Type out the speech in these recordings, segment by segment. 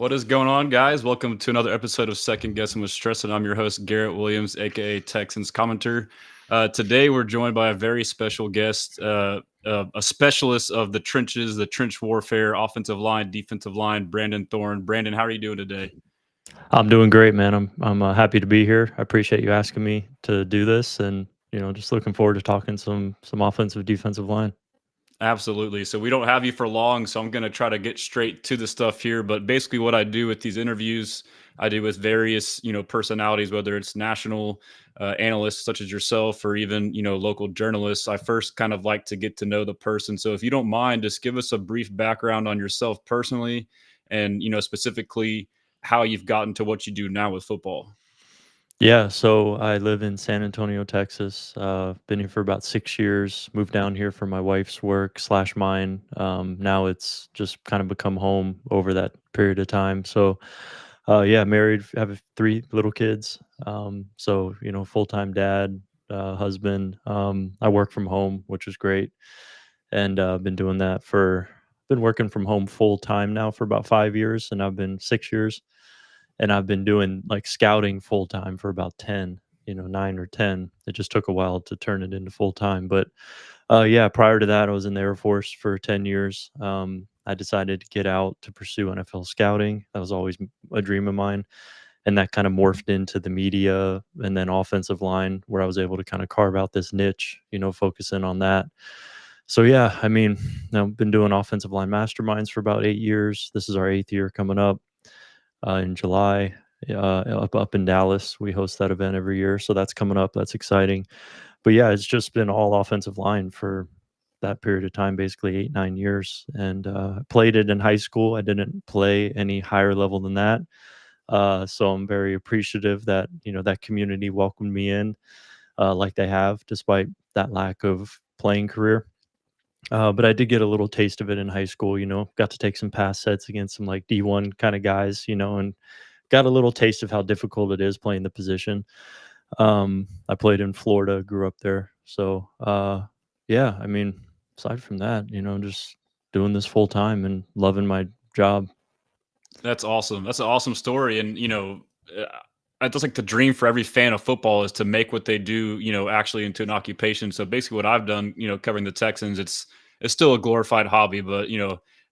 What is going on, guys? Welcome to another episode of Second Guessing with Stress, and I'm your host, Garrett Williams, aka Texans commenter. Today, we're joined by a very special guest, a specialist of the trenches, the trench warfare, offensive line, defensive line, Brandon Thorn. Brandon, how are you doing today? I'm doing great, man. I'm happy to be here. I appreciate you asking me to do this, and just looking forward to talking some offensive defensive line. Absolutely. So we don't have you for long, so I'm going to try to get straight to the stuff here. But basically, what I do with these interviews, I do with various, personalities, whether it's national analysts such as yourself, or even, local journalists. I first kind of like to get to know the person. So if you don't mind, just give us a brief background on yourself personally, and specifically how you've gotten to what you do now with football. Yeah, so I live in San Antonio, Texas. Been here for about 6 years. Moved down here for my wife's work slash mine. Now it's just kind of become home over that period of time. So, yeah, married, have three little kids. So full time dad, husband. I work from home, which is great, and been working from home full time now for about 5 years, and I've been 6 years, and I've been doing like scouting full time for about 10, 9 or 10. It just took a while to turn it into full time. But yeah, prior to that, I was in the Air Force for 10 years. I decided to get out to pursue NFL scouting. That was always a dream of mine. And that kind of morphed into the media and then offensive line, where I was able to kind of carve out this niche, focus in on that. So yeah, I mean, I've been doing offensive line masterminds for about 8 years. This is our eighth year coming up in July, up in Dallas. We host that event every year, so that's coming up. That's exciting. But yeah, it's just been all offensive line for that period of time, basically 8 9 years, and played it in high school. I didn't play any higher level than that, so I'm very appreciative that that community welcomed me in, like they have, despite that lack of playing career. But I did get a little taste of it in high school. Got to take some pass sets against some like D1 kind of guys, and got a little taste of how difficult it is playing the position. I played in Florida, grew up there. So, yeah, I mean, aside from that, just doing this full time and loving my job. That's awesome. That's an awesome story. And, that's like the dream for every fan of football is to make what they do, actually into an occupation. So basically what I've done, covering the Texans, it's still a glorified hobby, but,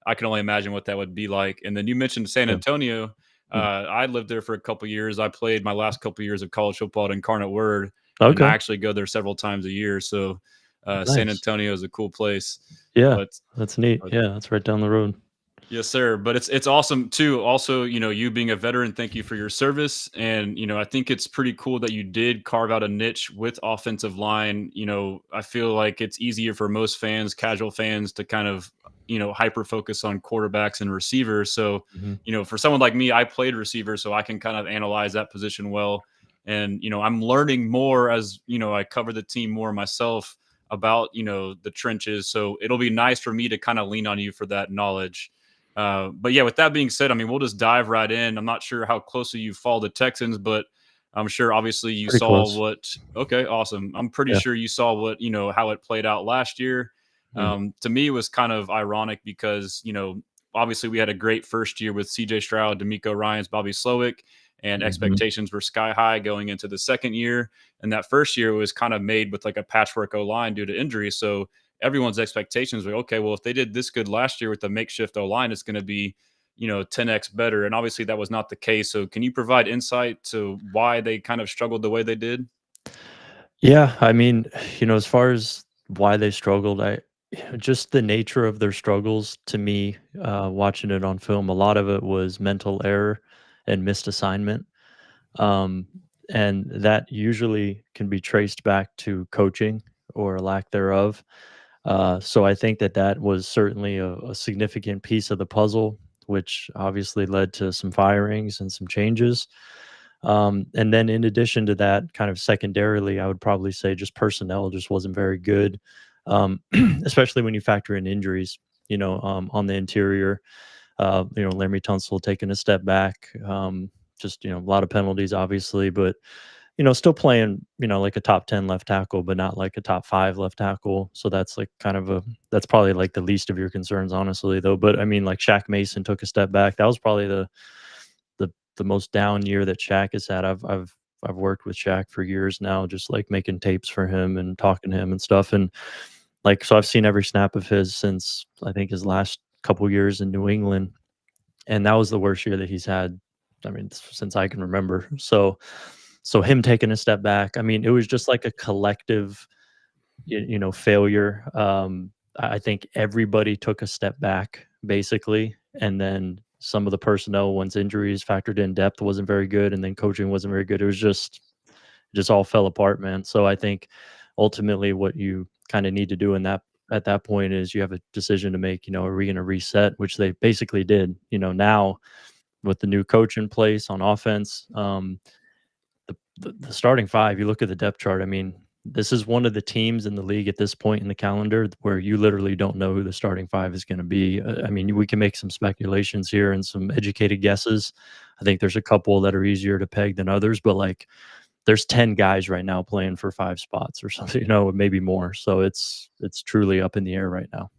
I can only imagine what that would be like. And then you mentioned San Yeah. Antonio. Mm. I lived there for a couple years. I played my last couple years of college football at Incarnate Word, and I Okay. actually go there several times a year. So San Nice. Antonio is a cool place. Yeah. But That's neat. Yeah. That's right down the road. yes, sir. But it's awesome too. Also, you being a veteran, thank you for your service. And I think it's pretty cool that you did carve out a niche with offensive line. I feel like it's easier for most fans, casual fans, to kind of hyper focus on quarterbacks and receivers. So, Mhm. for someone like me, I played receiver, so I can kind of analyze that position well. And I'm learning more as I cover the team more myself about the trenches. So it'll be nice for me to kind of lean on you for that knowledge. But yeah, with that being said, I mean, we'll just dive right in. I'm not sure how closely you follow the Texans, but I'm sure obviously you Pretty saw close. what. Okay, awesome. I'm pretty Yeah. sure you saw what how it played out last year. Mhm. To me, it was kind of ironic because obviously we had a great first year with C.J. Stroud, D'Amico Ryans, Bobby Slowick, and Mhm. expectations were sky high going into the second year. And that first year was kind of made with like a patchwork O line due to injury. So everyone's expectations were okay. Well, if they did this good last year with the makeshift O line, it's going to be 10x better. And obviously that was not the case. So can you provide insight to why they kind of struggled the way they did? Yeah, I mean, as far as why they struggled, I just the nature of their struggles to me, watching it on film, a lot of it was mental error and missed assignment. Um, and that usually can be traced back to coaching or lack thereof. So I think that that was certainly a significant piece of the puzzle, which obviously led to some firings and some changes. And then in addition to that, kind of secondarily, I would probably say just personnel just wasn't very good, um, especially when you factor in injuries. On the interior, Larry Tunsil taking a step back. Just a lot of penalties, obviously, but still playing, like a top 10 left tackle, but not like a top five left tackle. So that's like that's probably like the least of your concerns, honestly, though. But I mean, like Shaq Mason took a step back. That was probably the most down year that Shaq has had. I've worked with Shaq for years now, just like making tapes for him and talking to him and stuff. And like, so I've seen every snap of his since I think his last couple years in New England, and that was the worst year that he's had. I mean, since I can remember. So him taking a step back. I mean, it was just like a collective, failure. I think everybody took a step back basically, and then some of the personnel, once injuries factored in, depth wasn't very good, and then coaching wasn't very good. It was just all fell apart, man. So I think ultimately what you kind of need to do in that at that point is you have a decision to make. Are we going to reset? Which they basically did. Now with the new coach in place on offense, the starting five. You look at the depth chart. I mean, this is one of the teams in the league at this point in the calendar where you literally don't know who the starting five is going to be. I mean, we can make some speculations here and some educated guesses. I think there's a couple that are easier to peg than others, but like there's 10 guys right now playing for 5 spots or something, maybe more. So it's truly up in the air right now.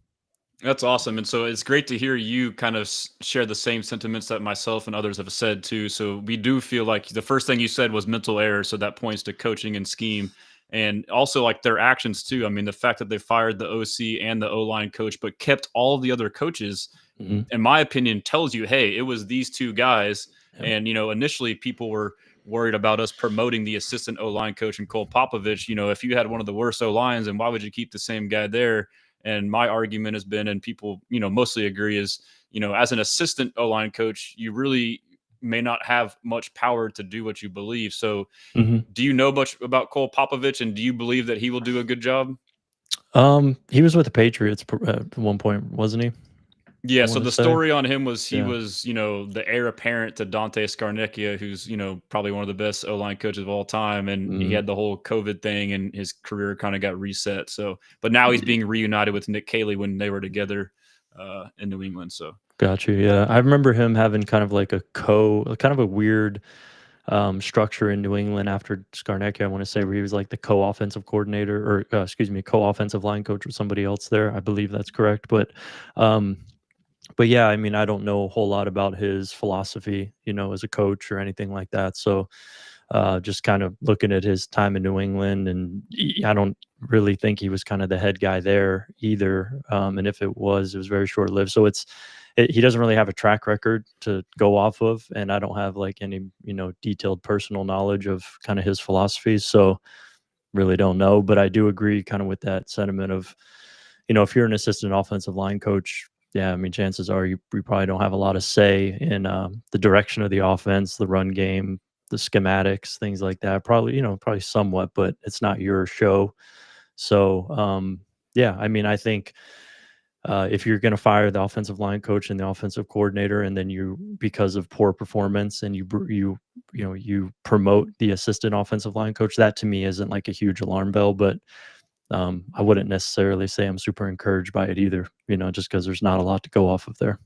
That's awesome. And so it's great to hear you kind of share the same sentiments that myself and others have said too. So we do feel like the first thing you said was mental error. So that points to coaching and scheme, and also like their actions too. I mean, the fact that they fired the OC and the O line coach, but kept all the other coaches, Mhm. in my opinion, tells you, hey, it was these two guys. Yep. And, initially people were worried about us promoting the assistant O line coach and Cole Popovich. If you had one of the worst O lines, and why would you keep the same guy there? And my argument has been, and people, mostly agree, is, as an assistant O line coach, you really may not have much power to do what you believe. So, Mhm. do you know much about Cole Popovich, and do you believe that he will do a good job? He was with the Patriots at one point, wasn't he? Yeah, I so want to the say. story on him was he Yeah. was, the heir apparent to Dante Scarnecchia, who's, probably one of the best O-line coaches of all time. And he Mm. had the whole COVID thing and his career kind of got reset. So, but now he's being reunited with Nick Caley when they were together in New England. So, Got you. Yeah, I remember him having kind of like kind of a weird structure in New England after Scarnecchia. I want to say where he was like the co-offensive coordinator, or excuse me, co-offensive line coach with somebody else there. I believe that's correct. Um, but yeah, I mean, I don't know a whole lot about his philosophy, as a coach or anything like that. So just kind of looking at his time in New England, and I don't really think he was kind of the head guy there either. And if it was very short lived. So he doesn't really have a track record to go off of, and I don't have like any detailed personal knowledge of kind of his philosophies. So really don't know, but I do agree kind of with that sentiment of if you're an assistant offensive line coach. Yeah, I mean, chances are you probably don't have a lot of say in the direction of the offense, the run game, the schematics, things like that. Probably somewhat, but it's not your show. So, yeah, I mean, I think if you're going to fire the offensive line coach and the offensive coordinator, and then because of poor performance, and you promote the assistant offensive line coach, that to me isn't like a huge alarm bell. But I wouldn't necessarily say I'm super encouraged by it either. Just because there's not a lot to go off of there.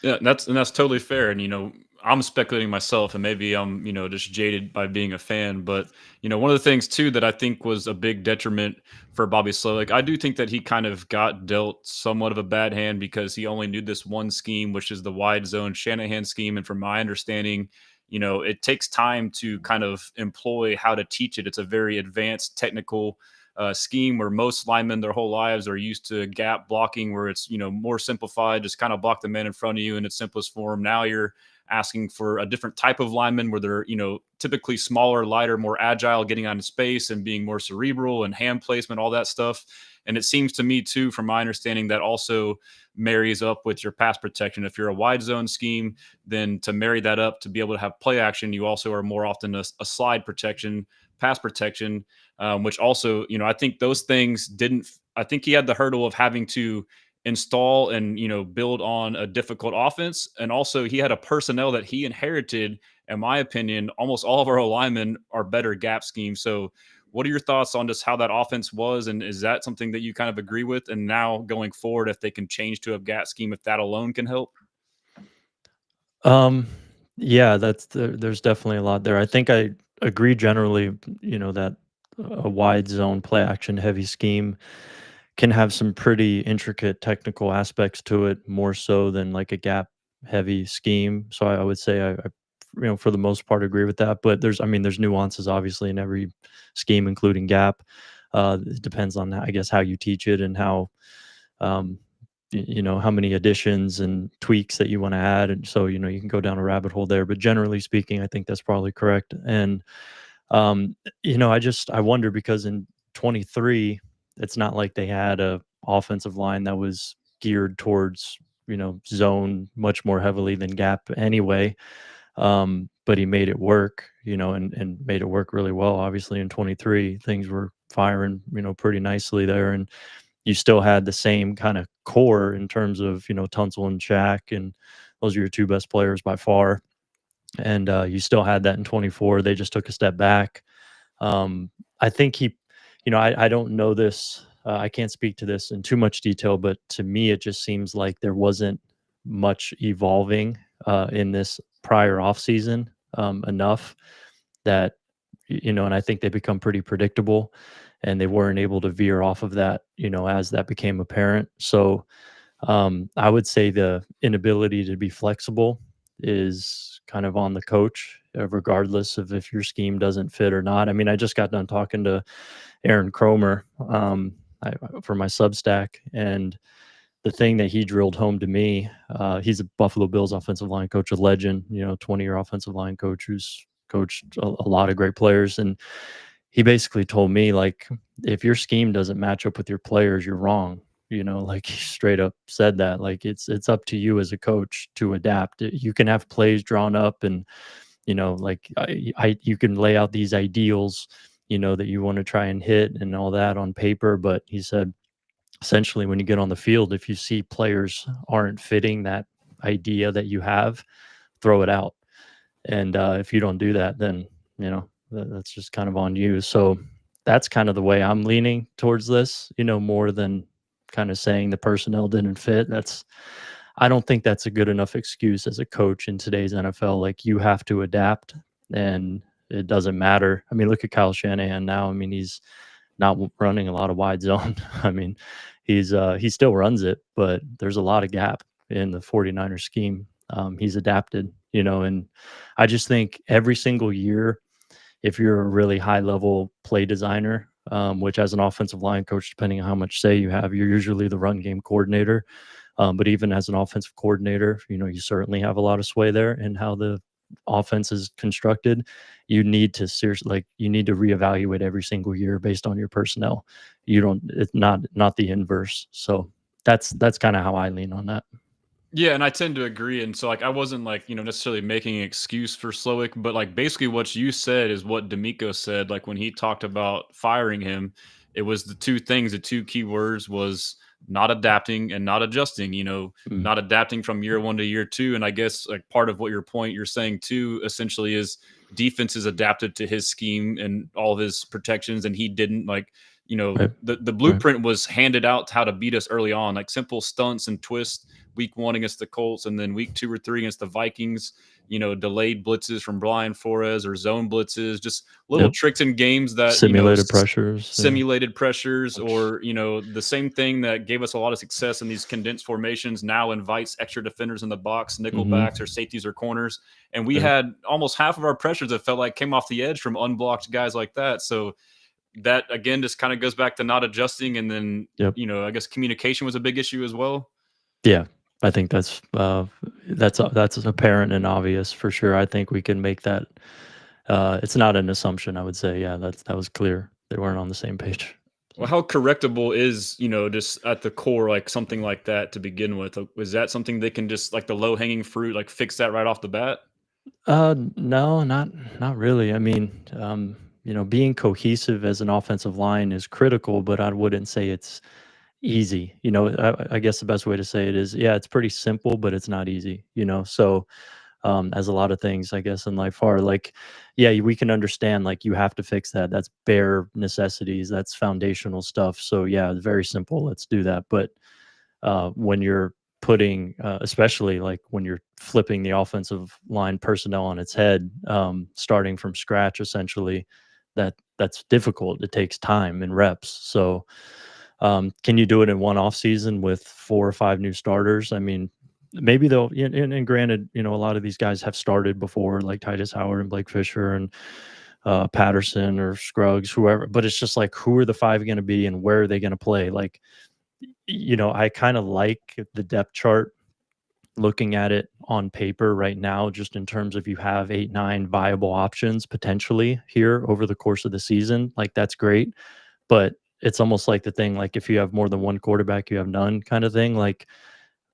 yeah, that's totally fair. And I'm speculating myself, and maybe I'm just jaded by being a fan. But one of the things too that I think was a big detriment for Bobby Slowick, I do think that he kind of got dealt somewhat of a bad hand because he only knew this one scheme, which is the wide zone Shanahan scheme. And from my understanding, it takes time to kind of employ how to teach it. It's a very advanced technical scheme where most linemen their whole lives are used to gap blocking, where it's more simplified, just kind of block the man in front of you in its simplest form. Now you're asking for a different type of lineman where they're typically smaller, lighter, more agile, getting out of space and being more cerebral and hand placement, all that stuff. And it seems to me too, from my understanding, that also marries up with your pass protection. If you're a wide zone scheme, then to marry that up to be able to have play action, you also are more often a slide protection, pass protection, which also, I think those things didn't. I think he had the hurdle of having to install and build on a difficult offense, and also he had a personnel that he inherited. In my opinion, almost all of our linemen are better gap schemes. So, what are your thoughts on just how that offense was, and is that something that you kind of agree with? And now going forward, if they can change to a gap scheme, if that alone can help. Um, yeah, there's definitely a lot there. I think I agree generally, that a wide zone play action heavy scheme can have some pretty intricate technical aspects to it, more so than like a gap heavy scheme. So I would say I for the most part agree with that. But there's nuances obviously in every scheme, including gap. It depends on, I guess, how you teach it and how um, how many additions and tweaks that you want to add, and so you can go down a rabbit hole there. But generally speaking, I think that's probably correct. And I wonder, because in 23, it's not like they had a offensive line that was geared towards zone much more heavily than gap anyway. But he made it work, and made it work really well. Obviously, in 23, things were firing, pretty nicely there, and you still had the same kind of core in terms of Tunsil and Shaq, and those are your two best players by far. And you still had that in 24. They just took a step back. I think I don't know this. I can't speak to this in too much detail, but to me, it just seems like there wasn't much evolving in this prior offseason enough that, and I think they become pretty predictable, and they weren't able to veer off of that, as that became apparent. So I would say the inability to be flexible is kind of on the coach, regardless of if your scheme doesn't fit or not. I mean, I just got done talking to Aaron Cromer for my Substack, and the thing that he drilled home to me, he's a Buffalo Bills offensive line coach, a legend, 20-year offensive line coach who's coached a lot of great players. And he basically told me, like, if your scheme doesn't match up with your players, you're wrong. Like, he straight up said that, like, it's up to you as a coach to adapt. You can have plays drawn up, and like, you can lay out these ideals, that you want to try and hit and all that on paper. But he said, essentially, when you get on the field, if you see players aren't fitting that idea that you have, throw it out. And if you don't do that, then that's just kind of on you. So that's kind of the way I'm leaning towards this, more than kind of saying the personnel didn't fit. I don't think that's a good enough excuse as a coach in today's NFL. Like, you have to adapt, and it doesn't matter. I mean, look at Kyle Shanahan now. I mean, he's not running a lot of wide zone. I mean, he still runs it, but there's a lot of gap in the 49er scheme. He's adapted, and I just think every single year, if you're a really high level play designer, which as an offensive line coach, depending on how much say you have, you're usually the run game coordinator. But even as an offensive coordinator, you certainly have a lot of sway there in how the offense is constructed. You need to reevaluate every single year based on your personnel. It's not the inverse. So that's kind of how I lean on that. Yeah, and I tend to agree. And so, like, I wasn't like, necessarily making an excuse for Slowick, but like basically what you said is what D'Amico said. Like, when he talked about firing him, it was the two key words was not adapting and not adjusting, not adapting from year one to year two. And I guess, like, part of what your point you're saying too, essentially, is defenses adapted to his scheme and all of his protections, and he didn't. Like, Right. the blueprint was handed out how to beat us early on, like simple stunts and twists. Week 1 against the Colts, and then week 2 or 3 against the Vikings, delayed blitzes from Brian Flores or zone blitzes, just little tricks in games that, simulated pressures, or, the same thing that gave us a lot of success in these condensed formations now invites extra defenders in the box, nickel backs or safeties or corners. And we had almost half of our pressures that felt like came off the edge from unblocked guys like that. So that, again, just kind of goes back to not adjusting. And then, I guess communication was a big issue as well. Yeah. I think that's apparent and obvious for sure. I think we can make that. It's not an assumption. I would say, yeah, that was clear. They weren't on the same page. Well, how correctable is, just at the core, like something like that to begin with? Is that something they can just, like, the low hanging fruit, like, fix that right off the bat? No, not really. I mean, being cohesive as an offensive line is critical, but I wouldn't say it's easy. I guess the best way to say it is, yeah, it's pretty simple, but it's not easy. So as a lot of things, I guess, in life are, like, yeah, we can understand, like, you have to fix that. That's bare necessities. That's foundational stuff. So yeah, it's very simple. Let's do that. But when you're putting, especially like when you're flipping the offensive line personnel on its head, starting from scratch, essentially, that's difficult. It takes time and reps. So can you do it in one off season with 4 or 5 new starters? I mean, maybe they'll, and granted, a lot of these guys have started before, like Titus Howard and Blake Fisher and Patterson or Scruggs, whoever. But it's just like, who are the five going to be and where are they going to play? Like, I kind of like the depth chart looking at it on paper right now, just in terms of you have 8, 9 viable options potentially here over the course of the season. Like, that's great. But it's almost like the thing, like if you have more than one quarterback, you have none kind of thing. Like,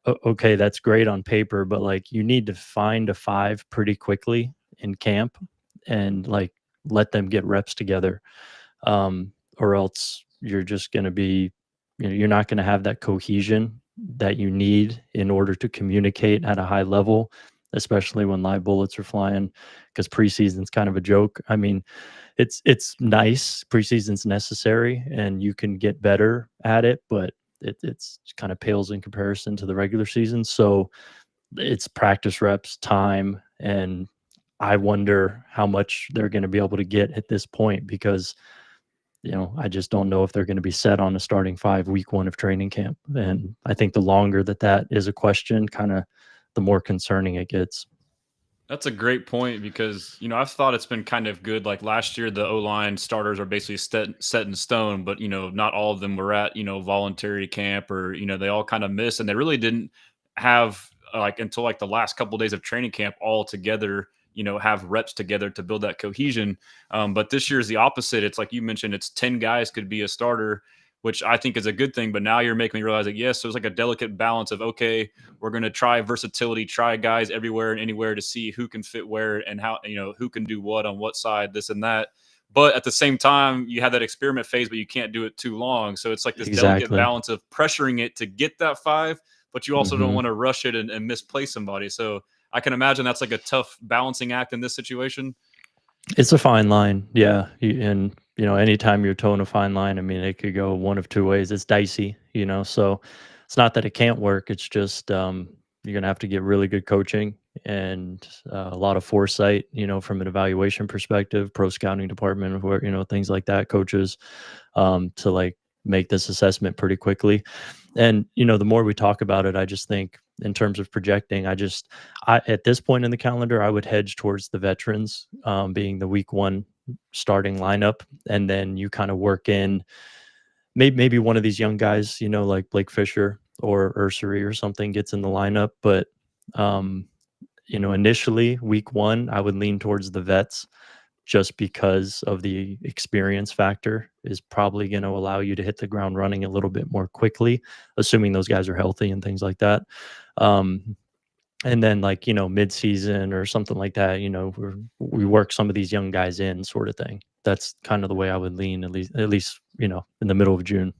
okay, that's great on paper, but like you need to find a five pretty quickly in camp and like let them get reps together. Or else you're just going to be, you're not going to have that cohesion that you need in order to communicate at a high level, especially when live bullets are flying, because preseason's kind of a joke. I mean, it's nice. Preseason's necessary and you can get better at it, but it's kind of pales in comparison to the regular season. So it's practice reps, time, and I wonder how much they're going to be able to get at this point, because I just don't know if they're going to be set on a starting five week one of training camp. And I think the longer that is a question, kind of the more concerning it gets. That's a great point because, I've thought it's been kind of good. Like last year, the O line starters are basically set in stone, but, not all of them were at, voluntary camp or, they all kind of missed and they really didn't have like until like the last couple of days of training camp all together, have reps together to build that cohesion. But this year is the opposite. It's like you mentioned, it's 10 guys could be a starter, which I think is a good thing. But now you're making me realize that, yes, there's like a delicate balance of, okay, we're going to try versatility, try guys everywhere and anywhere to see who can fit where and how, who can do what on what side, this and that. But at the same time, you have that experiment phase, but you can't do it too long. So it's like this delicate Exactly. balance of pressuring it to get that five, but you also don't Hmm. want to rush it and misplay somebody. So I can imagine that's like a tough balancing act in this situation. It's a fine line. Yeah. And, anytime you're towing a fine line, I mean, it could go one of two ways. It's dicey, so it's not that it can't work. It's just, you're going to have to get really good coaching and a lot of foresight, from an evaluation perspective, pro scouting department, where, things like that, coaches, to like make this assessment pretty quickly. And, the more we talk about it, I just think in terms of projecting, at this point in the calendar, I would hedge towards the veterans, being the week one starting lineup. And then you kind of work in maybe one of these young guys, like Blake Fisher or Ursery or something gets in the lineup. But, initially week one, I would lean towards the vets, just because of the experience factor is probably going to allow you to hit the ground running a little bit more quickly, assuming those guys are healthy and things like that. Um, and then like, mid-season or something like that, we work some of these young guys in, sort of thing. That's kind of the way I would lean, at least, in the middle of June.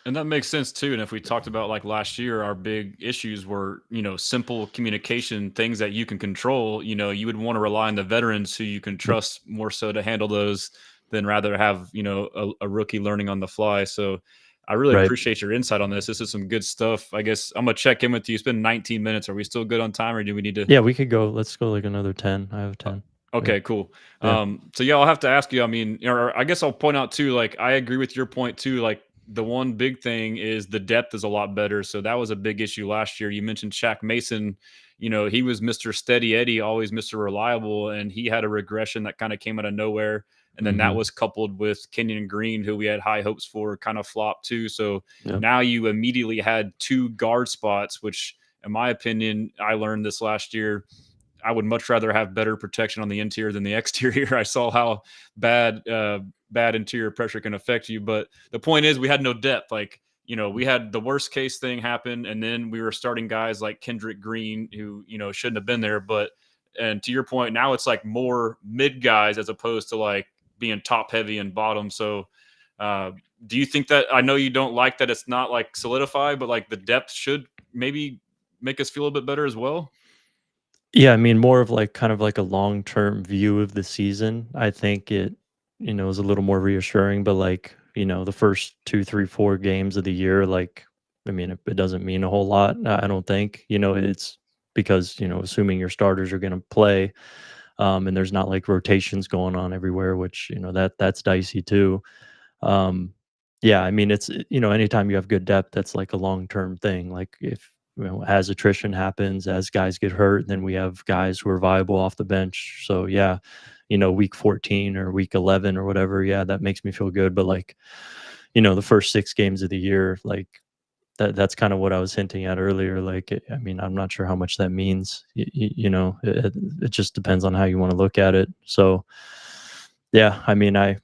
And that makes sense too. And if we talked about like last year, our big issues were, simple communication, things that you can control. You would want to rely on the veterans who you can Yep. trust more so to handle those than rather have, a rookie learning on the fly. So I really Right. appreciate your insight on this. This is some good stuff. I guess I'm gonna check in with you. It's been 19 minutes. Are we still good on time or do we need to? Yeah, we could go. Let's go like another 10. I have uh, 10. Yep. Okay, cool. Yeah. So yeah, I'll have to ask you. I mean, or I guess I'll point out too. Like, I agree with your point too. Like, the one big thing is the depth is a lot better. So that was a big issue last year. You mentioned Shaq Mason. He was Mr. Steady Eddie, always Mr. Reliable, and he had a regression that kind of came out of nowhere. And then that Hmm. was coupled with Kenyon Green, who we had high hopes for, kind of flopped too. So Yep. now you immediately had two guard spots, which, in my opinion, I learned this last year, I would much rather have better protection on the interior than the exterior. I saw how bad interior pressure can affect you. But the point is, we had no depth. Like, we had the worst case thing happen, and then we were starting guys like Kendrick Green, who shouldn't have been there. But and to your point, now it's like more mid guys as opposed to like being top heavy and bottom. So, uh, do you think that, I know you don't like that it's not like solidified, but like the depth should maybe make us feel a bit better as well? Yeah, I mean, more of like kind of like a long-term view of the season. I think it, is a little more reassuring, but like, the first 2, 3, 4 games of the year, like, I mean, it doesn't mean a whole lot. I don't think, it's because, assuming your starters are going to play, and there's not like rotations going on everywhere, which, that's dicey too. Um, yeah, I mean, it's, anytime you have good depth, that's like a long-term thing. Like, if as attrition happens, as guys get hurt, then we have guys who are viable off the bench. So yeah, week 14 or week 11 or whatever, yeah, that makes me feel good. But like, the first 6 games of the year, like that's kind of what I was hinting at earlier. Like, I mean, I'm not sure how much that means. It just depends on how you want to look at it. So yeah, I mean, I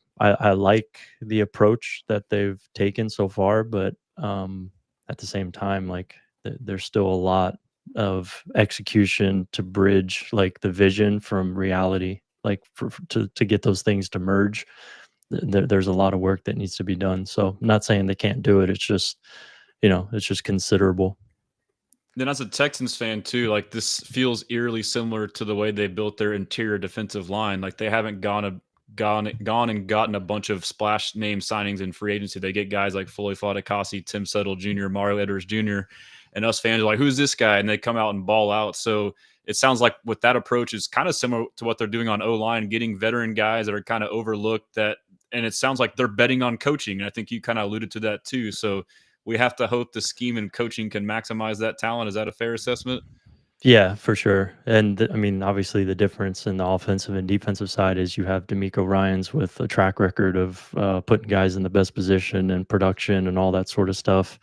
like the approach that they've taken so far, but at the same time, like there's still a lot of execution to bridge like the vision from reality, like to get those things to merge. There's a lot of work that needs to be done. So I'm not saying they can't do it. It's just, it's just considerable. Then as a Texans fan too, like this feels eerily similar to the way they built their interior defensive line. Like they haven't gone and gotten a bunch of splash name signings in free agency. They get guys like Foley Fatukasi, Tim Settle Jr., Mario Edwards Jr., and us fans are like, who's this guy? And they come out and ball out. So it sounds like with that approach is kind of similar to what they're doing on O-line, getting veteran guys that are kind of overlooked and it sounds like they're betting on coaching. And I think you kind of alluded to that too. So we have to hope the scheme and coaching can maximize that talent. Is that a fair assessment? Yeah, for sure. And I mean, obviously, the difference in the offensive and defensive side is you have D'Amico Ryans with a track record of putting guys in the best position and production and all that sort of stuff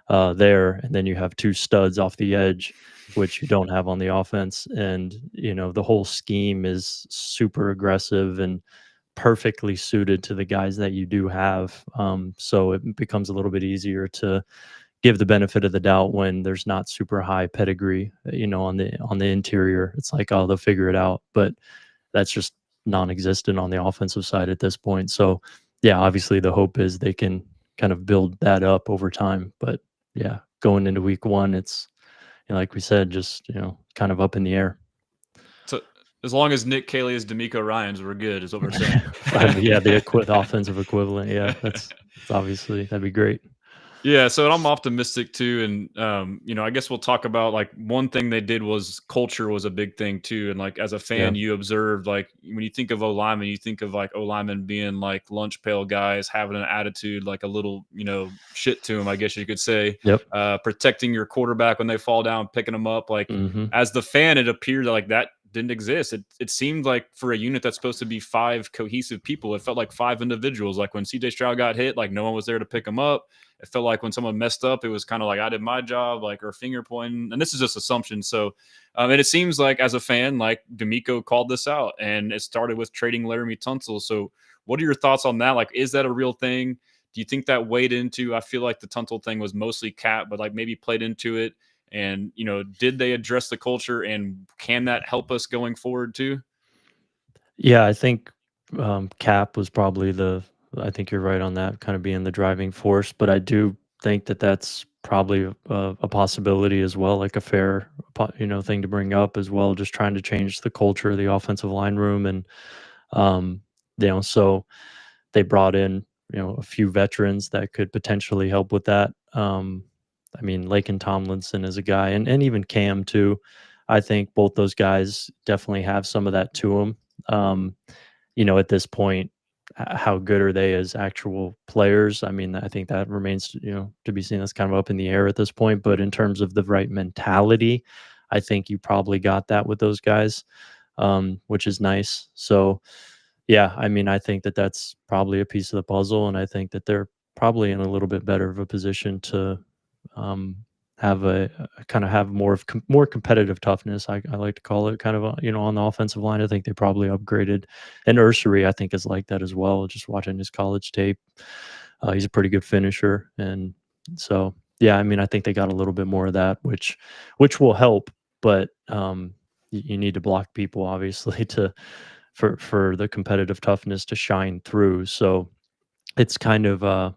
there. And then you have 2 studs off the edge, which you don't have on the offense. And, the whole scheme is super aggressive and perfectly suited to the guys that you do have. So it becomes a little bit easier to give the benefit of the doubt when there's not super high pedigree, on the interior. It's like, oh, they'll figure it out, but that's just non-existent on the offensive side at this point. So yeah, obviously the hope is they can kind of build that up over time. But yeah, going into week 1, it's like we said, just kind of up in the air. So as long as Nick Caley is D'Amico Ryans, we're good, is what we're saying. Yeah, the offensive equivalent. Yeah, that's obviously that'd be great. Yeah, so I'm optimistic too, and I guess we'll talk about like one thing they did was culture was a big thing too, and like as a fan, you observed like when you think of O linemen, you think of like O linemen being like lunch pail guys, having an attitude, like a little shit to them, I guess you could say. Yep. Protecting your quarterback when they fall down, picking them up. Like as the fan, it appeared like that didn't exist. It seemed like for a unit that's supposed to be 5 cohesive people, it felt like 5 individuals. Like when CJ Stroud got hit, like no one was there to pick him up. It felt like when someone messed up, it was kind of like I did my job, like or finger pointing. And this is just assumption. So, and it seems like as a fan, like D'Amico called this out, and it started with trading Laramie Tunsil. So, what are your thoughts on that? Like, is that a real thing? Do you think that weighed into? I feel like the Tunsil thing was mostly Cap, but like maybe played into it. And did they address the culture, and can that help us going forward too? Yeah, I think Cap was probably I think you're right on that, kind of being the driving force. But I do think that that's probably a possibility as well, like a fair, thing to bring up as well. Just trying to change the culture of the offensive line room, and so they brought in a few veterans that could potentially help with that. I mean, Laken Tomlinson is a guy, and even Cam too. I think both those guys definitely have some of that to them. At this point, how good are they as actual players? I mean, I think that remains, to be seen. That's kind of up in the air at this point. But in terms of the right mentality, I think you probably got that with those guys, which is nice. So, yeah, I mean, I think that that's probably a piece of the puzzle, and I think that they're probably in a little bit better of a position to um, have kind of have more competitive toughness. I like to call it, kind of on the offensive line. I think they probably upgraded, and Ursery I think is like that as well. Just watching his college tape, he's a pretty good finisher, and so yeah, I mean I think they got a little bit more of that, which will help, but you need to block people obviously to for the competitive toughness to shine through. So it's kind of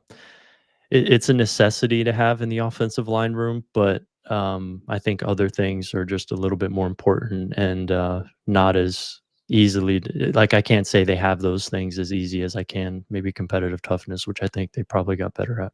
it's a necessity to have in the offensive line room, but I think other things are just a little bit more important and not as easily. Like I can't say they have those things as easy as I can maybe competitive toughness, which I think they probably got better at.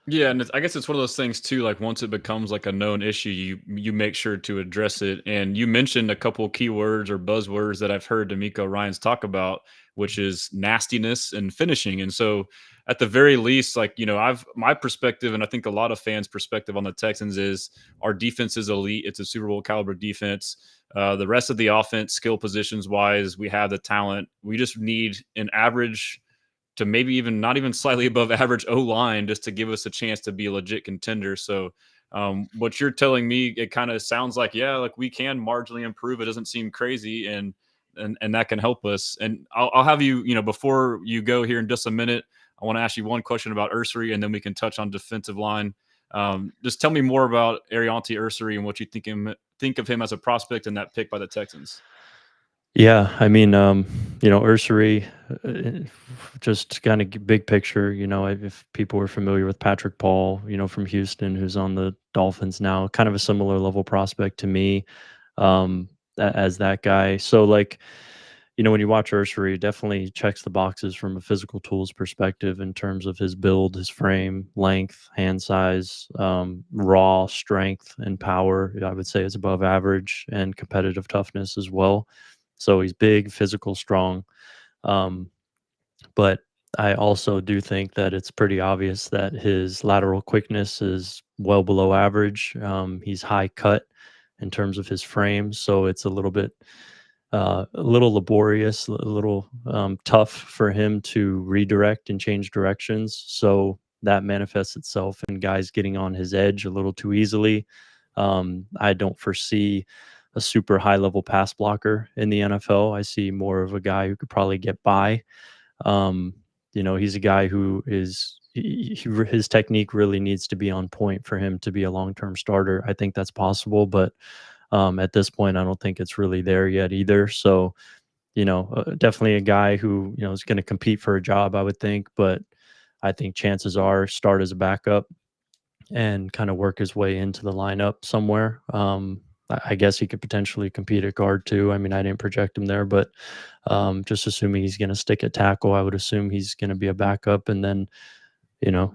Yeah, and I guess it's one of those things too. Like once it becomes like a known issue, you make sure to address it. And you mentioned a couple keywords or buzzwords that I've heard D'Amico Ryans talk about, which is nastiness and finishing. And so, at the very least, like I've my perspective, and I think a lot of fans' perspective on the Texans is our defense is elite. It's a Super Bowl caliber defense. The rest of the offense, skill positions wise, we have the talent. We just need an average to maybe even not even slightly above average O line just to give us a chance to be a legit contender. So, what you're telling me, it kind of sounds like, yeah, like we can marginally improve. It doesn't seem crazy, and that can help us. And I'll have you, before you go here in just a minute, I want to ask you one question about Ursery, and then we can touch on defensive line. Just tell me more about Aranti Ursery and what you think of him as a prospect and that pick by the Texans. Yeah, I mean, Ursery, just kind of big picture, if people were familiar with Patrick Paul, from Houston, who's on the Dolphins now, kind of a similar level prospect to me, as that guy. So, like, when you watch Ursery, definitely checks the boxes from a physical tools perspective in terms of his build, his frame, length, hand size, raw strength and power. I would say is above average, and competitive toughness as well. So he's big, physical, strong. Um, but I also do think that it's pretty obvious that his lateral quickness is well below average. He's high cut in terms of his frame, so it's a little laborious, a little tough for him to redirect and change directions. So that manifests itself in guys getting on his edge a little too easily. I don't foresee a super high level pass blocker in the NFL. I see more of a guy who could probably get by. Um, he's a guy who his technique really needs to be on point for him to be a long term starter. I think that's possible, but at this point, I don't think it's really there yet either. So, definitely a guy who is going to compete for a job, I would think, but I think chances are start as a backup and kind of work his way into the lineup somewhere. I guess he could potentially compete at guard too. I mean, I didn't project him there, but just assuming he's going to stick at tackle, I would assume he's going to be a backup. And then,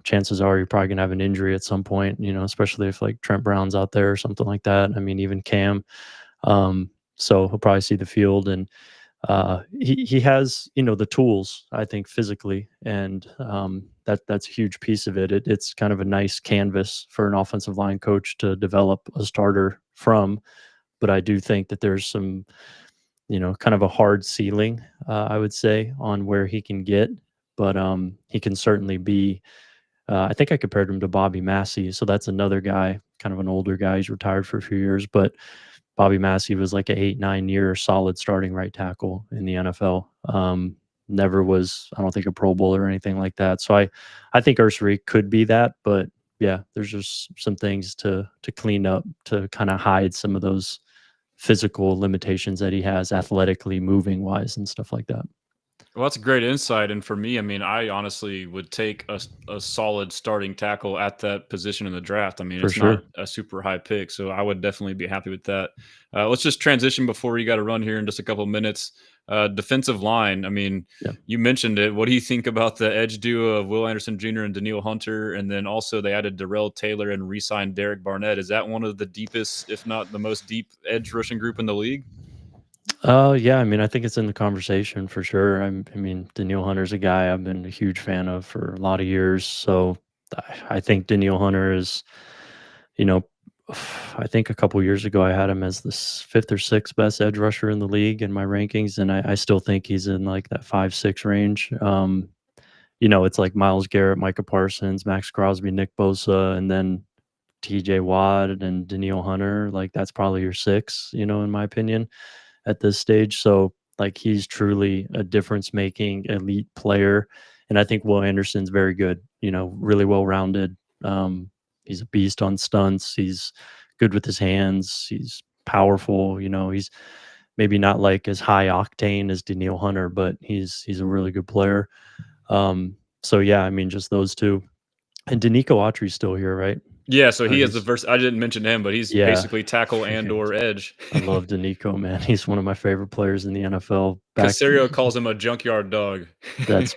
chances are you're probably going to have an injury at some point, especially if like Trent Brown's out there or something like that. I mean, even Cam. So he'll probably see the field, and he has the tools, I think, physically, and that's a huge piece of it. It's kind of a nice canvas for an offensive line coach to develop a starter from. But I do think that there's some kind of a hard ceiling, I would say, on where he can get. But he can certainly be. I think I compared him to Bobby Massey, so that's another guy, kind of an older guy. He's retired for a few years, but Bobby Massey was like a 8-9 year solid starting right tackle in the NFL. Never was, I don't think, a Pro Bowl or anything like that. So I think Ursery could be that, but yeah, there's just some things to clean up to kind of hide some of those physical limitations that he has athletically, moving wise, and stuff like that. Well, that's a great insight. And for me, I mean, I honestly would take a solid starting tackle at that position in the draft. I mean, For it's not sure. a super high pick, so I would definitely be happy with that. Let's just transition before you got to run here in just a couple of minutes. Defensive line. I mean, Yeah. you mentioned it. What do you think about the edge duo of Will Anderson Jr. and Daniil Hunter? And then also they added Darrell Taylor and re-signed Derek Barnett. Is that one of the deepest, if not the most deep, edge rushing group in the league? Yeah, I mean, I think it's in the conversation for sure. I mean, Daniil Hunter's a guy I've been a huge fan of for a lot of years. So I think Daniil Hunter is, you know, I think a couple years ago I had him as the fifth or sixth best edge rusher in the league in my rankings, and I still think he's in like that 5-6 range. It's like Miles Garrett, Micah Parsons, Max Crosby, Nick Bosa, and then TJ Watt and Daniil Hunter. Like that's probably your six, in my opinion at this stage. So like he's truly a difference making elite player. And I think Will Anderson's very good, really well rounded. He's a beast on stunts. He's good with his hands. He's powerful. He's maybe not like as high octane as Daniil Hunter, but he's a really good player. So yeah, I mean just those two. And Danico Autry's still here, right? Yeah, so Or he has the he's verse. I didn't mention him, but he's yeah. basically tackle and or edge. I love Danico, man. He's one of my favorite players in the NFL. Casario calls him a junkyard dog. That's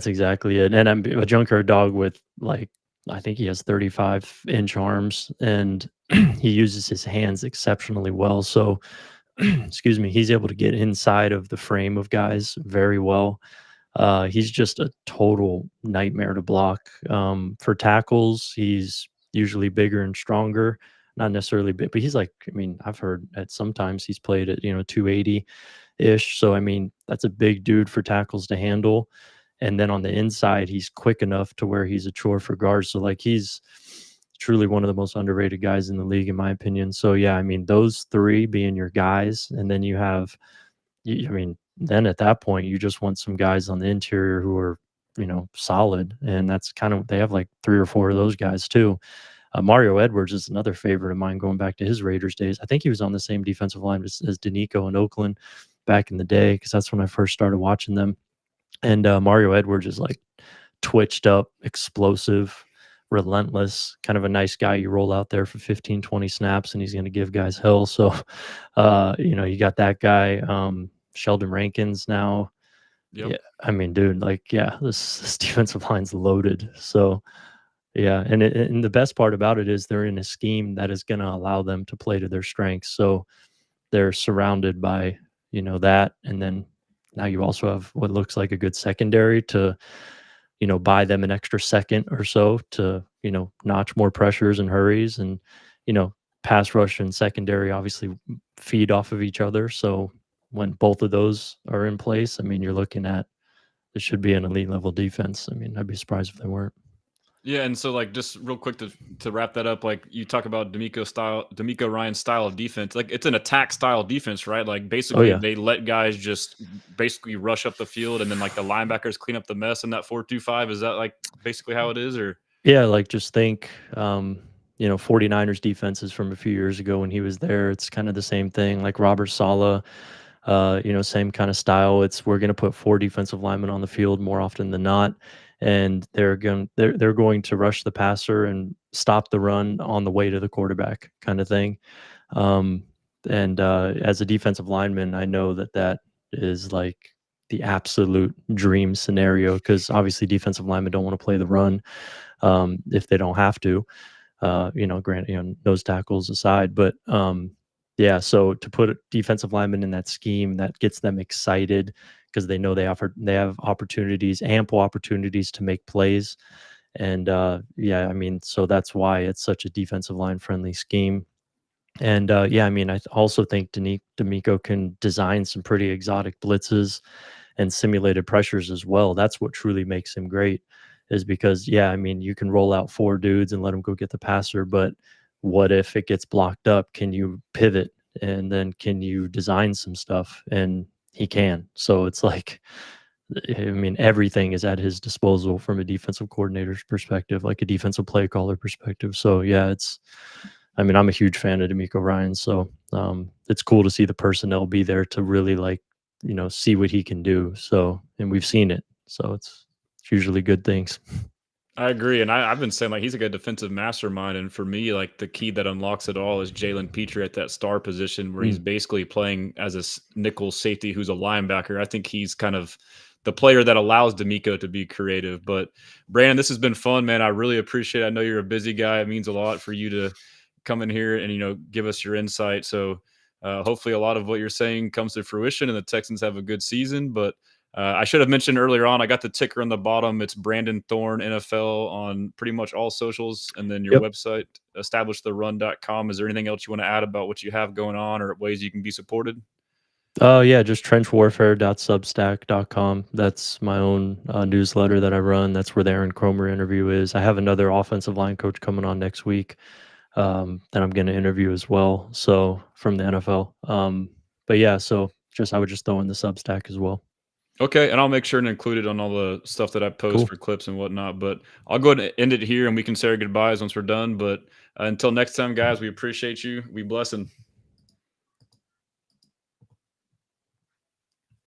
exactly it. And I'm a junkyard dog with like I think he has 35-inch arms, and he uses his hands exceptionally well. So, excuse me, he's able to get inside of the frame of guys very well. He's just a total nightmare to block. For tackles, he's usually bigger and stronger. Not necessarily big, but he's like, I mean, I've heard at sometimes he's played at 280 ish. So I mean, that's a big dude for tackles to handle. And then on the inside, he's quick enough to where he's a chore for guards. So like he's truly one of the most underrated guys in the league, in my opinion. So yeah, I mean, those three being your guys, and then you have, I mean, then at that point, you just want some guys on the interior who are, solid. And that's kind of, they have like three or four of those guys too. Mario Edwards is another favorite of mine going back to his Raiders days. I think he was on the same defensive line as Danico in Oakland back in the day, because that's when I first started watching them. And Mario Edwards is like twitched up, explosive, relentless, kind of a nice guy you roll out there for 15, 20 snaps and he's going to give guys hell. So, you got that guy, Sheldon Rankins now. Yep. Yeah. I mean, dude, like, yeah, this defensive line's loaded. So, yeah. And the best part about it is they're in a scheme that is going to allow them to play to their strengths. So they're surrounded by, that. And then now you also have what looks like a good secondary to, buy them an extra second or so to, notch more pressures and hurries. And, pass rush and secondary obviously feed off of each other. So when both of those are in place, I mean, you're looking at, it should be an elite level defense. I mean, I'd be surprised if they weren't. Yeah, and so like just real quick to wrap that up, like you talk about D'Amico Ryan's style of defense, like it's an attack style defense, right? Like Oh basically yeah. they let guys just basically rush up the field, and then like the linebackers clean up the mess in that 4-2-5. Is that like basically how it is, or? Yeah. Like just think, 49ers defenses from a few years ago when he was there. It's kind of the same thing. Like Robert Sala, same kind of style. It's we're going to put four defensive linemen on the field more often than not, and they're going to rush the passer and stop the run on the way to the quarterback, kind of thing. Um, and as a defensive lineman, I know that is like the absolute dream scenario, because obviously defensive linemen don't want to play the run if they don't have to. Granted, nose tackles aside, but yeah. So to put a defensive lineman in that scheme, that gets them excited because they know they have opportunities, ample opportunities to make plays, and yeah, I mean, so that's why it's such a defensive line friendly scheme. And yeah, I mean, also think D'Amico can design some pretty exotic blitzes and simulated pressures as well. That's what truly makes him great, is because, yeah, I mean, you can roll out four dudes and let them go get the passer, but what if it gets blocked up? Can you pivot, and then can you design some stuff? And he can. So it's like, I mean, everything is at his disposal from a defensive coordinator's perspective, like a defensive play caller perspective. So yeah, I mean, I'm a huge fan of D'Amico Ryan, so it's cool to see the personnel be there to really like, see what he can do. So, and we've seen it, so it's usually good things. I agree, and I've been saying like he's a good defensive mastermind, and for me, like the key that unlocks it all is Jalen Petrie at that star position, where he's Mm. basically playing as a nickel safety who's a linebacker. I think he's kind of the player that allows D'Amico to be creative. But Brandon, this has been fun, man. I really appreciate it. I know you're a busy guy. It means a lot for you to come in here and give us your insight. So hopefully, a lot of what you're saying comes to fruition, and the Texans have a good season. But I should have mentioned earlier on, I got the ticker on the bottom. It's Brandon Thorn NFL on pretty much all socials. And then your Yep. website, establishtherun.com. Is there anything else you want to add about what you have going on or ways you can be supported? Oh yeah, just trenchwarfare.substack.com. That's my own newsletter that I run. That's where the Aaron Cromer interview is. I have another offensive line coach coming on next week that I'm going to interview as well. So from the NFL. But yeah, so I would just throw in the Substack as well. Okay. And I'll make sure and include it on all the stuff that I post Cool. for clips and whatnot. But I'll go ahead and end it here and we can say our goodbyes once we're done. But until next time, guys, we appreciate you. We blessing.